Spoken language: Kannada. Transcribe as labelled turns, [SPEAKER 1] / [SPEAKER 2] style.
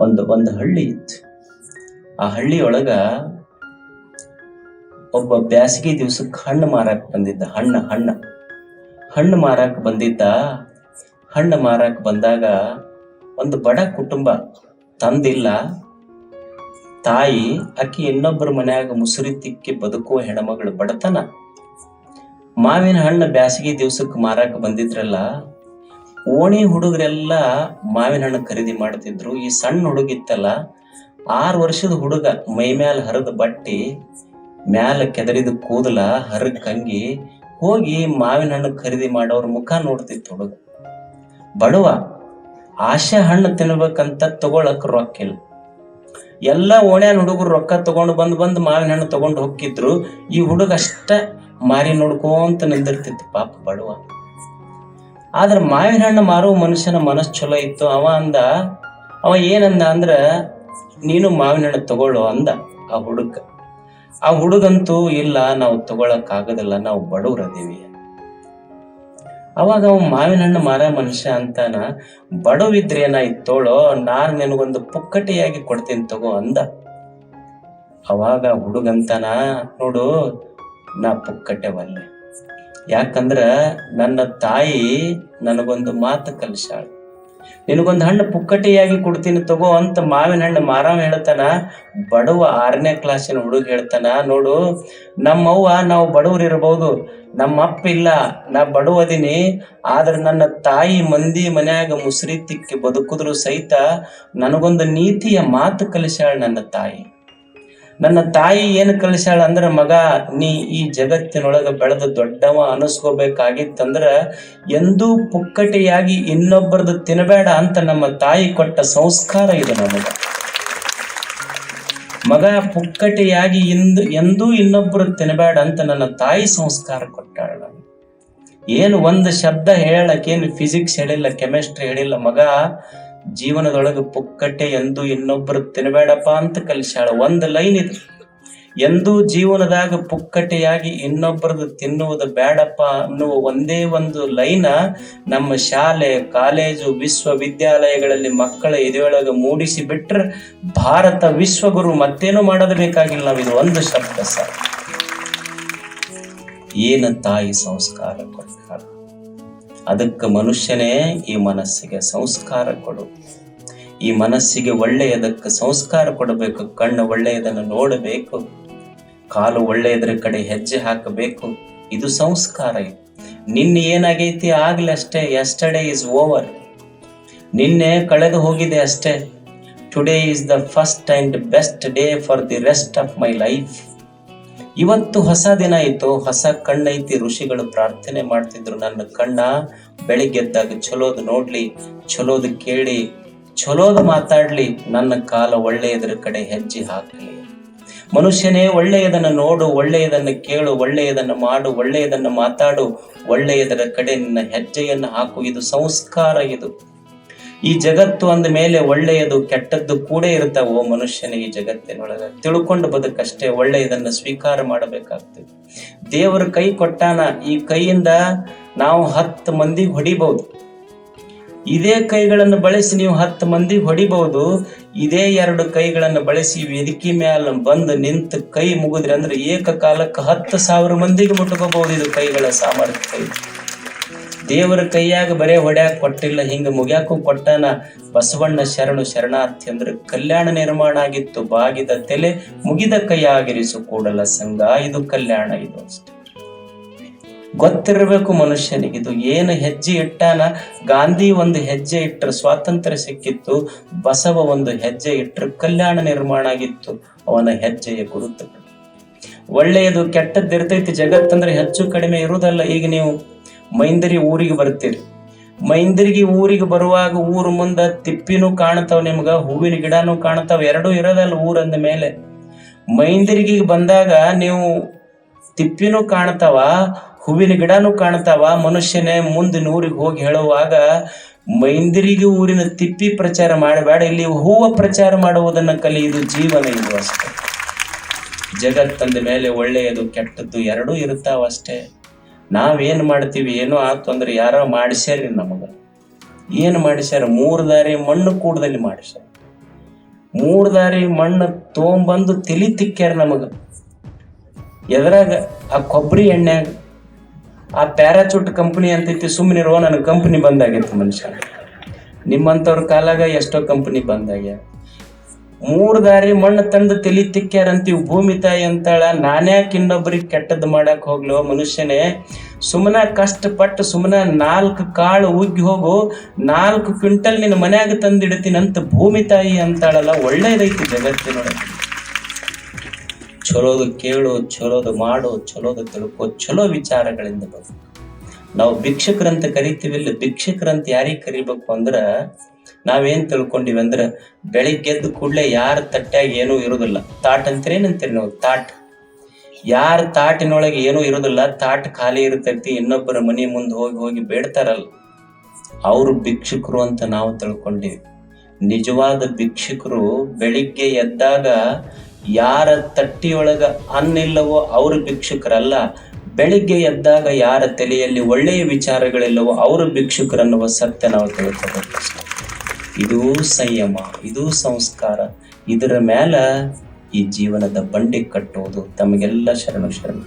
[SPEAKER 1] ಒಂದು ಹಳ್ಳಿ ಇತ್ತು. ಆ ಹಳ್ಳಿಯೊಳಗ ಒಬ್ಬ ಬ್ಯಾಸಗಿ ದಿವ್ಸಕ್ಕೆ ಹಣ್ಣು ಮಾರಾಕ್ ಬಂದಿದ್ದ. ಹಣ್ಣು ಮಾರಾಕ್ ಬಂದಿದ್ದ. ಹಣ್ಣು ಮಾರಾಕ್ ಬಂದಾಗ ಒಂದು ಬಡ ಕುಟುಂಬ, ತಂದಿಲ್ಲ, ತಾಯಿ ಅಕ್ಕಿ ಇನ್ನೊಬ್ಬರ ಮನ್ಯಾಗ ಮುಸುರಿ ತಿಕ್ಕಿ ಬದುಕುವ ಹೆಣ್ಮಗಳು, ಬಡತನ. ಮಾವಿನ ಹಣ್ಣು ಬ್ಯಾಸಗಿ ದಿವ್ಸಕ್ಕೆ ಮಾರಾಕ್ ಬಂದಿದ್ರಲ್ಲ, ಓಣಿ ಹುಡುಗರೆಲ್ಲ ಮಾವಿನ ಹಣ್ಣು ಖರೀದಿ ಮಾಡ್ತಿದ್ರು. ಈ ಸಣ್ಣ ಹುಡುಗಿತ್ತಲ್ಲ, 6 ವರ್ಷದ ಹುಡುಗ, ಮೈ ಮ್ಯಾಲ ಹರಿದ ಬಟ್ಟಿ, ಮ್ಯಾಲ ಕೆದರಿದ ಕೂದಲ, ಹರಗ್ ಕಂಗಿ, ಹೋಗಿ ಮಾವಿನ ಹಣ್ಣು ಖರೀದಿ ಮಾಡೋರ್ ಮುಖ ನೋಡ್ತಿತ್ತು ಹುಡುಗ. ಬಡವ, ಆಶೆ ಹಣ್ಣು ತಿನ್ಬೇಕಂತ ತಗೊಳಕ್ ರೊಕ್ಕಿಲ್ಲ. ಎಲ್ಲ ಓಣ್ಯಾನ ಹುಡುಗರು ರೊಕ್ಕ ತಗೊಂಡು ಬಂದು ಮಾವಿನ ಹಣ್ಣು ತಗೊಂಡು ಹೋಗಿದ್ರು. ಈ ಹುಡುಗ ಅಷ್ಟ ಮಾರಿ ನೋಡ್ಕೊಂತ ನಿಂದಿರ್ತಿತ್ತು, ಪಾಪ ಬಡವ. ಆದ್ರ ಮಾವಿನ ಹಣ್ಣು ಮಾರುವ ಮನುಷ್ಯನ ಮನಸ್ಸು ಚಲೋ ಇತ್ತು. ಅವ ಏನಂದ ಅಂದ್ರ, ನೀನು ಮಾವಿನ ಹಣ್ಣು ತಗೊಳ್ಳೋ ಅಂದ ಆ ಹುಡುಗ. ಆ ಹುಡುಗಂತೂ, ಇಲ್ಲ, ನಾವು ತಗೊಳಕ್ ಆಗೋದಿಲ್ಲ, ನಾವು ಬಡವ್ರದೀವಿ. ಅವಾಗ ಅವ ಮಾವಿನ ಹಣ್ಣು ಮಾರ ಮನುಷ್ಯ ಅಂತಾನ, ಬಡವಿದ್ರೆ ಏನಾಯ್ತು ತೋಳೋ, ನಾನ್ ನಿನಗೊಂದು ಪುಕ್ಕಟೆಯಾಗಿ ಕೊಡ್ತೀನಿ ತಗೋ ಅಂದ. ಅವಾಗ ಹುಡುಗಂತಾನ, ನೋಡು, ನಾ ಪುಕ್ಕಟೆ ಒಲ್ಲೆ. ಯಾಕಂದ್ರ ನನ್ನ ತಾಯಿ ನನಗೊಂದು ಮಾತು ಕಲಿಸಾಳ, ನಿನಗೊಂದು ಹಣ್ಣು ಪುಕ್ಕಟೆಯಾಗಿ ಕೊಡ್ತೀನಿ ತಗೋ ಅಂತ. ಮಾವಿನ ಹಣ್ಣು ಮಾರವ ಹೇಳ್ತಾನ. ಬಡವ 6ನೇ ಕ್ಲಾಸಿನ ಹುಡುಗ ಹೇಳ್ತಾನ, ನೋಡು, ನಮ್ಮವ್ವ, ನಾವು ಬಡವ್ರು ಇರಬಹುದು, ನಮ್ಮ ಅಪ್ಪ ಇಲ್ಲ, ನಾ ಬಡವದೀನಿ, ಆದ್ರೆ ನನ್ನ ತಾಯಿ ಮಂದಿ ಮನ್ಯಾಗ ಮುಸುರಿ ತಿಕ್ಕಿ ಬದುಕುದ್ರು ಸಹಿತ ನನಗೊಂದು ನೀತಿಯ ಮಾತು ಕಲಿಸಾಳ ನನ್ನ ತಾಯಿ. ನನ್ನ ತಾಯಿ ಏನು ಕಲಿಸಾಳ ಅಂದ್ರ, ಮಗ, ನೀ ಈ ಜಗತ್ತಿನೊಳಗ ಬೆಳೆದು ದೊಡ್ಡವ ಅನಿಸ್ಕೋಬೇಕಾಗಿತ್ತಂದ್ರ ಎಂದೂ ಪುಕ್ಕಟೆಯಾಗಿ ಇನ್ನೊಬ್ಬರದು ತಿನ್ನಬೇಡ ಅಂತ ನಮ್ಮ ತಾಯಿ ಕೊಟ್ಟ ಸಂಸ್ಕಾರ ಇದು ನಮಗ. ಮಗ, ಪುಕ್ಕಟೆಯಾಗಿ ಎಂದೂ ಇನ್ನೊಬ್ಬರು ತಿನ್ನಬೇಡ ಅಂತ ನನ್ನ ತಾಯಿ ಸಂಸ್ಕಾರ ಕೊಟ್ಟಾಳ. ಏನು ಒಂದು ಶಬ್ದ ಹೇಳಕ್ಕೇನು ಫಿಸಿಕ್ಸ್ ಹೇಳಿಲ್ಲ, ಕೆಮಿಸ್ಟ್ರಿ ಹೇಳಿಲ್ಲ. ಮಗ, ಜೀವನದೊಳಗೆ ಪುಕ್ಕಟೆ ಎಂದೂ ಇನ್ನೊಬ್ಬರು ತಿನ್ನಬೇಡಪ್ಪ ಅಂತ ಕಲಿಸಾಳ. ಒಂದು ಲೈನ್ ಇದು. ಎಂದೂ ಜೀವನದಾಗ ಪುಕ್ಕಟೆಯಾಗಿ ಇನ್ನೊಬ್ಬರದು ತಿನ್ನುವುದು ಬೇಡಪ್ಪ ಅನ್ನುವ ಒಂದೇ ಒಂದು ಲೈನ ನಮ್ಮ ಶಾಲೆ, ಕಾಲೇಜು, ವಿಶ್ವವಿದ್ಯಾಲಯಗಳಲ್ಲಿ ಮಕ್ಕಳ ಎದೆಯೊಳಗೆ ಮೂಡಿಸಿ ಬಿಟ್ರೆ ಭಾರತ ವಿಶ್ವಗುರು, ಮತ್ತೇನು ಮಾಡೋದು ಬೇಕಾಗಿಲ್ಲ. ನಾವು ಇದು ಒಂದು ಶಬ್ದ ಸರ್. ಏನು ತಾಯಿ ಸಂಸ್ಕಾರ ಕೊಡ್ತಾರ, ಅದಕ್ಕೆ ಮನುಷ್ಯನೇ ಈ ಮನಸ್ಸಿಗೆ ಸಂಸ್ಕಾರ ಕೊಡು. ಈ ಮನಸ್ಸಿಗೆ ಒಳ್ಳೆಯದಕ್ಕೆ ಸಂಸ್ಕಾರ ಕೊಡಬೇಕು. ಕಣ್ಣು ಒಳ್ಳೆಯದನ್ನು ನೋಡಬೇಕು, ಕಾಲು ಒಳ್ಳೆಯದರ ಕಡೆ ಹೆಜ್ಜೆ ಹಾಕಬೇಕು. ಇದು ಸಂಸ್ಕಾರ. ಇದು ನಿನ್ನೆ ಏನಾಗೈತಿ ಆಗ್ಲಿ ಅಷ್ಟೇ. Yesterday is over. ನಿನ್ನೆ ಕಳೆದು ಹೋಗಿದೆ ಅಷ್ಟೇ. Today is the first and best day for the rest of my life. ಇವತ್ತು ಹೊಸ ದಿನ ಆಯ್ತು, ಹೊಸ ಕಣ್ಣೈತಿ. ಋಷಿಗಳು ಪ್ರಾರ್ಥನೆ ಮಾಡ್ತಿದ್ರು, ನನ್ನ ಕಣ್ಣ ಬೆಳಿಗ್ಗೆದ್ದಾಗ ಚಲೋದು ನೋಡ್ಲಿ, ಚಲೋದು ಕೇಳಿ, ಚಲೋದು ಮಾತಾಡ್ಲಿ, ನನ್ನ ಕಾಲ ಒಳ್ಳೆಯದರ ಕಡೆ ಹೆಜ್ಜೆ ಹಾಕಲಿ. ಮನುಷ್ಯನೇ, ಒಳ್ಳೆಯದನ್ನು ನೋಡು, ಒಳ್ಳೆಯದನ್ನು ಕೇಳು, ಒಳ್ಳೆಯದನ್ನು ಮಾಡು, ಒಳ್ಳೆಯದನ್ನು ಮಾತಾಡು, ಒಳ್ಳೆಯದರ ಕಡೆ ನಿನ್ನ ಹೆಜ್ಜೆಯನ್ನು ಹಾಕು. ಇದು ಸಂಸ್ಕಾರ. ಇದು ಈ ಜಗತ್ತು ಅಂದ ಮೇಲೆ ಒಳ್ಳೆಯದು ಕೆಟ್ಟದ್ದು ಕೂಡ ಇರ್ತಾವೋ ಮನುಷ್ಯನಿಗೆ. ಈ ಜಗತ್ತಿನೊಳಗ ತಿಳ್ಕೊಂಡು ಬದುಕಷ್ಟೇ. ಒಳ್ಳೆಯದನ್ನು ಸ್ವೀಕಾರ ಮಾಡಬೇಕಾಗ್ತದೆ. ದೇವರ ಕೈ ಕೊಟ್ಟಾನ. ಈ ಕೈಯಿಂದ ನಾವು 10 ಮಂದಿಗೆ ಹೊಡಿಬಹುದು. ಇದೇ ಕೈಗಳನ್ನು ಬಳಸಿ ನೀವು 10 ಮಂದಿಗೆ ಹೊಡಿಬಹುದು. ಇದೇ 2 ಕೈಗಳನ್ನು ಬಳಸಿ ವೇದಿಕೆ ಮ್ಯಾಲ ಬಂದು ನಿಂತು ಕೈ ಮುಗಿದ್ರಿ ಅಂದ್ರೆ ಏಕಕಾಲಕ್ಕೆ 10,000 ಮಂದಿಗೆ ಮುಟ್ಕೋಬಹುದು. ಇದು ಕೈಗಳ ಸಾಮರ್ಥ್ಯ. ದೇವರ ಕೈಯಾಗ ಬರೇ ಹೊಡ್ಯಾಕ ಕೊಟ್ಟಿಲ್ಲ, ಹಿಂಗ ಮುಗ್ಯಾಕು ಕೊಟ್ಟಾನ. ಬಸವಣ್ಣ ಶರಣು ಶರಣಾರ್ಥಿ ಅಂದ್ರೆ ಕಲ್ಯಾಣ ನಿರ್ಮಾಣ ಆಗಿತ್ತು. ಬಾಗಿದ ತಲೆ ಮುಗಿದ ಕೈಯಾಗಿರಿಸು ಕೂಡಲ ಸಂಘ. ಇದು ಕಲ್ಯಾಣ. ಇದು ಅಷ್ಟೆ ಗೊತ್ತಿರಬೇಕು ಮನುಷ್ಯನಿಗೆ. ಇದು ಏನು ಹೆಜ್ಜೆ ಇಟ್ಟಾನ. ಗಾಂಧಿ ಒಂದು ಹೆಜ್ಜೆ ಇಟ್ಟರೆ ಸ್ವಾತಂತ್ರ್ಯ ಸಿಕ್ಕಿತ್ತು. ಬಸವ ಒಂದು ಹೆಜ್ಜೆ ಇಟ್ಟರೆ ಕಲ್ಯಾಣ ನಿರ್ಮಾಣ ಆಗಿತ್ತು. ಅವನ ಹೆಜ್ಜೆಯ ಗುರುತುಗಳು. ಒಳ್ಳೆಯದು ಕೆಟ್ಟದ್ದು ಇರ್ತೈತಿ. ಜಗತ್ತಂದ್ರೆ ಹೆಚ್ಚು ಕಡಿಮೆ ಇರುವುದಲ್ಲ. ಈಗ ನೀವು ಮೈಂದರಿ ಊರಿಗೆ ಬರ್ತೀರಿ. ಮೈಂದರಿಗೆ ಊರಿಗೆ ಬರುವಾಗ ಊರು ಮುಂದ ತಿಪ್ಪಿನೂ ಕಾಣ್ತಾವ, ನಿಮ್ಗ ಹೂವಿನ ಗಿಡನೂ ಕಾಣ್ತಾವ. ಎರಡೂ ಇರೋದಲ್ಲ ಊರಂದ ಮೇಲೆ. ಮೈಂದರಿಗೆ ಬಂದಾಗ ನೀವು ತಿಪ್ಪಿನೂ ಕಾಣ್ತಾವ, ಹೂವಿನ ಗಿಡನೂ ಕಾಣ್ತಾವ. ಮನುಷ್ಯನೇ ಮುಂದಿನ ಊರಿಗೆ ಹೋಗಿ ಹೇಳುವಾಗ ಮೈಂದರಿಗೆ ಊರಿನ ತಿಪ್ಪಿ ಪ್ರಚಾರ ಮಾಡಬೇಡ, ಇಲ್ಲಿ ಹೂವ ಪ್ರಚಾರ ಮಾಡುವುದನ್ನ ಕಲಿ. ಇದು ಜೀವನ. ಇದು ಅಷ್ಟೇ. ಜಗತ್ತಂದ ಮೇಲೆ ಒಳ್ಳೆಯದು ಕೆಟ್ಟದ್ದು ಎರಡೂ ಇರ್ತಾವ ಅಷ್ಟೇ. ನಾವೇನ್ ಮಾಡ್ತೀವಿ, ಏನೋ ಆತು ಅಂದ್ರೆ ಯಾರೋ ಮಾಡಿಸ್ಯಾರಿ. ನಮಗ ಏನು ಮಾಡಿಸ್ಯಾರ? 3 ದಾರಿ ಮಣ್ಣು ಕೂಡದಲ್ಲಿ ಮಾಡಿಸ್ಯಾರ. ಮೂರ್ ದಾರಿ ಮಣ್ಣು ತೊಗೊಂಬಂದು ತಲಿ ತಿಕ್ಕ್ಯಾರ ನಮಗ. ಎದ್ರಾಗ? ಆ ಕೊಬ್ಬರಿ ಎಣ್ಣೆಗ. ಆ ಪ್ಯಾರಾಚೂಟ್ ಕಂಪನಿ ಅಂತೈತಿ, ಸುಮ್ಮನಿರುವ, ನನ್ನ ಕಂಪನಿ ಬಂದಾಗೈತಿ ಮನುಷ್ಯ. ನಿಮ್ಮಂಥವ್ರ ಕಾಲಾಗ ಎಷ್ಟೋ ಕಂಪನಿ ಬಂದಾಗ್ಯ. ಮೂರ್ ದಾರಿ ಮಣ್ಣು ತಂದು ತಲಿ ತಿಕ್ಕ್ಯಾರಂತೀವಿ. ಭೂಮಿ ತಾಯಿ ಅಂತಾಳ, ನಾನ್ಯಾಕೆ ಇನ್ನೊಬ್ಬರಿಗೆ ಕೆಟ್ಟದ್ದು ಮಾಡಕ್ ಹೋಗ್ಲೋ ಮನುಷ್ಯನೇ, ಸುಮ್ಮನ ಕಷ್ಟಪಟ್ಟು ಸುಮ್ಮನ 4 ಕಾಳು ಉಗ್ಗಿ ಹೋಗು, 4 ಕ್ವಿಂಟಲ್ ನಿನ್ನ ಮನ್ಯಾಗ ತಂದಿಡ್ತೀನಂತ ಭೂಮಿ ತಾಯಿ ಅಂತಾಳಲ್ಲ. ಒಳ್ಳೇದೈತಿ ಜಗತ್ತಿನೊಳಗೆ. ಚಲೋದು ಕೇಳು, ಚಲೋದು ಮಾಡು, ಚಲೋದು ತಿಳ್ಕೊ, ಚಲೋ ವಿಚಾರಗಳಿಂದ ಬರು. ನಾವು ಭಿಕ್ಷಕರಂತ ಕರಿತೀವಿಲ್ಲ, ಭಿಕ್ಷಕರಂತ ಯಾರಿಗೆ ಕರಿಬೇಕು ಅಂದ್ರ, ನಾವೇನ್ ತಿಳ್ಕೊಂಡಿವಿ ಅಂದ್ರ, ಬೆಳಿಗ್ಗೆದ್ದು ಕೂಡ್ಲೆ ಯಾರ ತಟ್ಟ್ಯಾಗ ಏನೂ ಇರುದಿಲ್ಲ. ತಾಟ್ ಅಂತೀರೇನಂತೀರಿ ನಾವು? ತಾಟ್. ಯಾರ ತಾಟಿನೊಳಗೆ ಏನೂ ಇರುದಿಲ್ಲ, ತಾಟ್ ಖಾಲಿ ಇರ್ತೈತಿ, ಇನ್ನೊಬ್ಬರ ಮನೆ ಮುಂದೆ ಹೋಗಿ ಹೋಗಿ ಬೇಡ್ತಾರಲ್ಲ, ಅವರು ಭಿಕ್ಷುಕರು ಅಂತ ನಾವು ತಿಳ್ಕೊಂಡಿವಿ. ನಿಜವಾದ ಭಿಕ್ಷುಕರು ಬೆಳಿಗ್ಗೆ ಎದ್ದಾಗ ಯಾರ ತಟ್ಟಿಯೊಳಗ ಅನ್ನಿಲ್ಲವೋ ಅವರು ಭಿಕ್ಷುಕರಲ್ಲ. ಬೆಳಿಗ್ಗೆ ಎದ್ದಾಗ ಯಾರ ತಲೆಯಲ್ಲಿ ಒಳ್ಳೆಯ ವಿಚಾರಗಳಿಲ್ಲವೋ ಅವರು ಭಿಕ್ಷುಕರನ್ನುವ ಸತ್ಯ ನಾವು ತಿಳ್ಕೋಬೇಕಷ್ಟೆ. ಇದೂ ಸಂಯಮ, ಇದೂ ಸಂಸ್ಕಾರ. ಇದರ ಮೇಲೆ ಈ ಜೀವನದ ಬಂಡಿ ಕಟ್ಟುವುದು. ತಮಗೆಲ್ಲ ಶರಣು ಶರಣು.